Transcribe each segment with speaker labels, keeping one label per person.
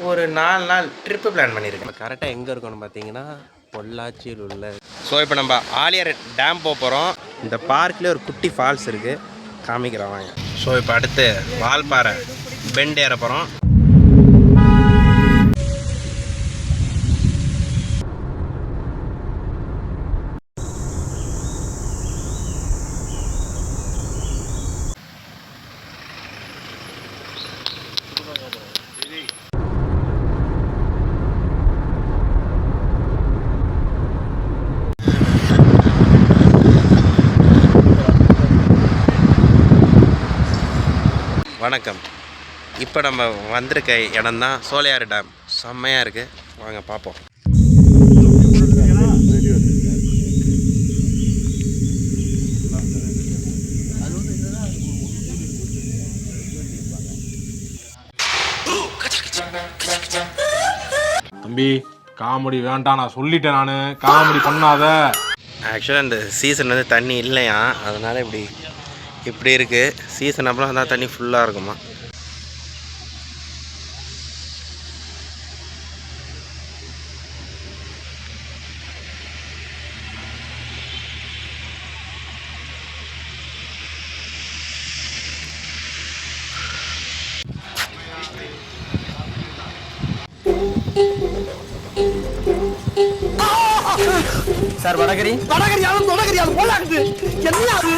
Speaker 1: ஒரு 4 நாள் trip plan பண்ணியிருக்கேன். கரெக்டாக எங்கே இருக்கணும் பார்த்தீங்கன்னா பொள்ளாச்சியில் உள்ள. ஸோ இப்போ நம்ம ஆலியார் டேம் போக போகிறோம். இந்த பார்க்லேயே ஒரு குட்டி ஃபால்ஸ் இருக்குது, காமிக்கிறோம் வாங்க. ஸோ இப்போ அடுத்து வால்பாறை பெண்ட் ஏற போகிறோம். வணக்கம். இப்போ நம்ம வந்திருக்க இடம் தான் சோலையாறு டேம். செம்மையாக இருக்குது, வாங்க பார்ப்போம்.
Speaker 2: தம்பி காமெடி வேண்டாம், நான் சொல்லிட்டேன், நான் காமெடி பண்ணாத.
Speaker 1: ஆக்சுவலாக இந்த சீசன் வந்து தண்ணி இல்லையா, அதனால் இப்படி இருக்குது. சீசன் அப்புறம் தான் தண்ணி ஃபுல்லாக இருக்குமா.
Speaker 3: சார் வடகரி வடகரியாலும் போலாக்குது என்ன அது?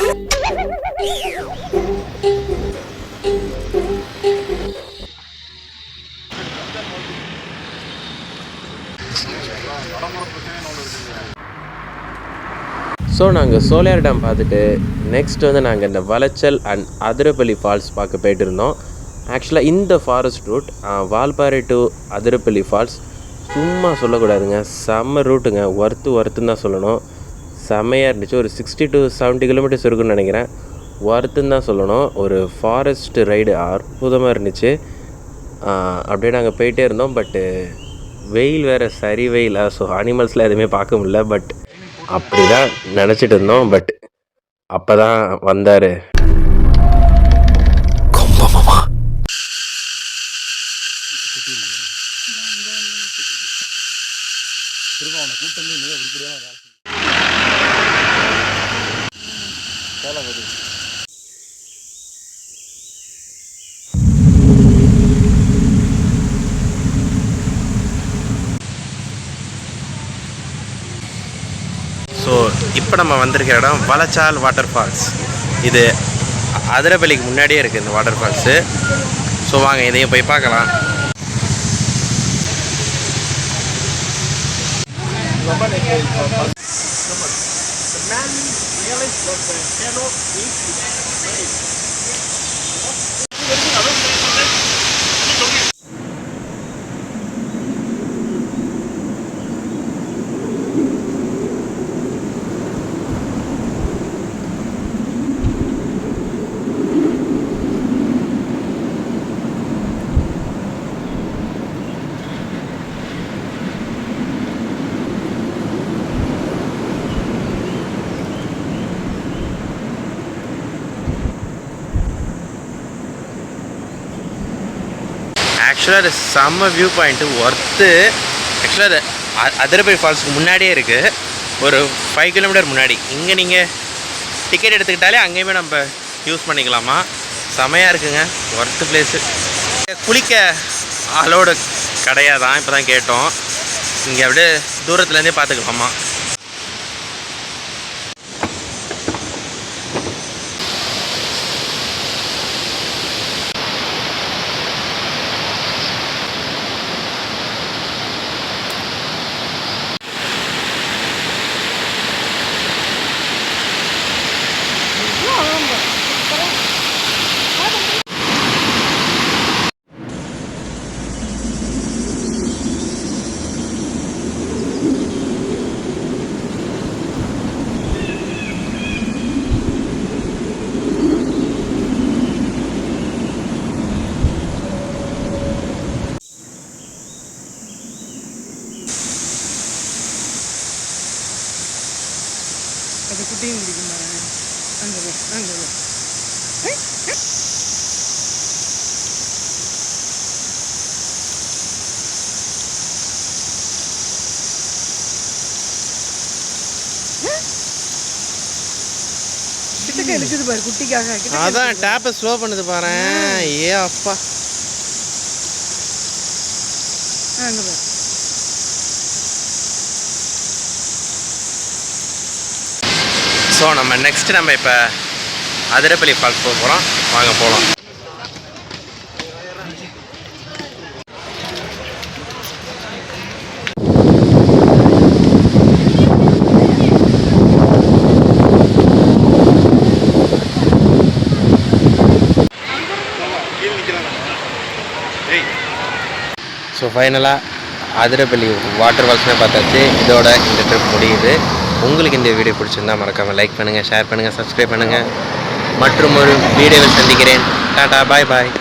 Speaker 1: ஸோ நாங்கள் சோலையார் டேம் பார்த்துட்டு நெக்ஸ்ட் வந்து நாங்கள் இந்த வளச்சல் அண்ட் அதிரப்பள்ளி ஃபால்ஸ் பார்க்க போயிட்டு இருந்தோம். ஆக்சுவலாக இந்த forest route Valparai to Athirappilly falls சும்மா சொல்லக்கூடாதுங்க, செம்ம ரூட்டுங்க. ஒர்த்துன்னு தான் சொல்லணும். செம்மையாக இருந்துச்சு. ஒரு 60 to 70 கிலோமீட்டர்ஸ் இருக்குன்னு நினைக்கிறேன். ஒர்த்துன்னு தான் சொல்லணும். ஒரு ஃபாரஸ்ட் ரைடு அற்புதமாக இருந்துச்சு. அப்படியே நாங்கள் போயிட்டே இருந்தோம். பட்டு வெயில் வேறு, சரி வெயில். ஸோ அனிமல்ஸ்லாம் எதுவுமே பார்க்க முடியல. பட் அப்படி தான் நினச்சிட்டு இருந்தோம். பட் அப்போ தான் வந்தார் கொம்பமாமா. ஸோ இப்போ நம்ம வந்திருக்கிற இடம் வளச்சால் வாட்டர் ஃபால்ஸ். இது அதிரப்பள்ளிக்கு முன்னாடியே இருக்குது இந்த வாட்டர் ஃபால்ஸு. ஸோ வாங்க இதையும் போய் பார்க்கலாம். ஆக்சுவலாக அது செம்ம வியூ பாயிண்ட்டு, ஒர்த்து. ஆக்சுவலாக அது அதிரப்பள்ளி ஃபால்ஸுக்கு முன்னாடியே இருக்குது, ஒரு 5 கிலோமீட்டர் முன்னாடி. இங்கே நீங்கள் டிக்கெட் எடுத்துக்கிட்டாலே அங்கேயுமே நம்ம யூஸ் பண்ணிக்கலாமா. செமையாக இருக்குங்க, ஒர்த்து பிளேஸு. குளிக்க ஆளோட கிடையாதான், இப்போ தான் கேட்டோம். இங்கே அப்படியே தூரத்துலேருந்தே பார்த்துக்கலாமா.
Speaker 4: அது குட்டியும் பிடிக்கும் பாருங்க. அங்கே கிட்டக்க எடுக்குது பாரு குட்டிக்காக கிட்டக்க
Speaker 1: அதான் டேப்பை ஸ்லோ பண்ணுது பாரு. ஏ அப்பா.
Speaker 4: அங்க பாரு.
Speaker 1: ஸோ நம்ம நெக்ஸ்ட் நம்ம இப்போ அதிரப்பள்ளி ஃபால்ஸ் போக போகிறோம். வாங்க போகலாம். ஸோ ஃபைனலாக அதிரப்பள்ளி வாட்டர் ஃபால்ஸ்னே பார்த்தாச்சு. இதோட இந்த ட்ரிப் முடியுது. உங்களுக்கு இந்த வீடியோ பிடிச்சிருந்தா மறக்காமல் லைக் பண்ணுங்கள், ஷேர் பண்ணுங்கள், சப்ஸ்கிரைப் பண்ணுங்கள். மற்றும் ஒரு வீடியோவில் சந்திக்கிறேன். டாடா, பாய் பாய்.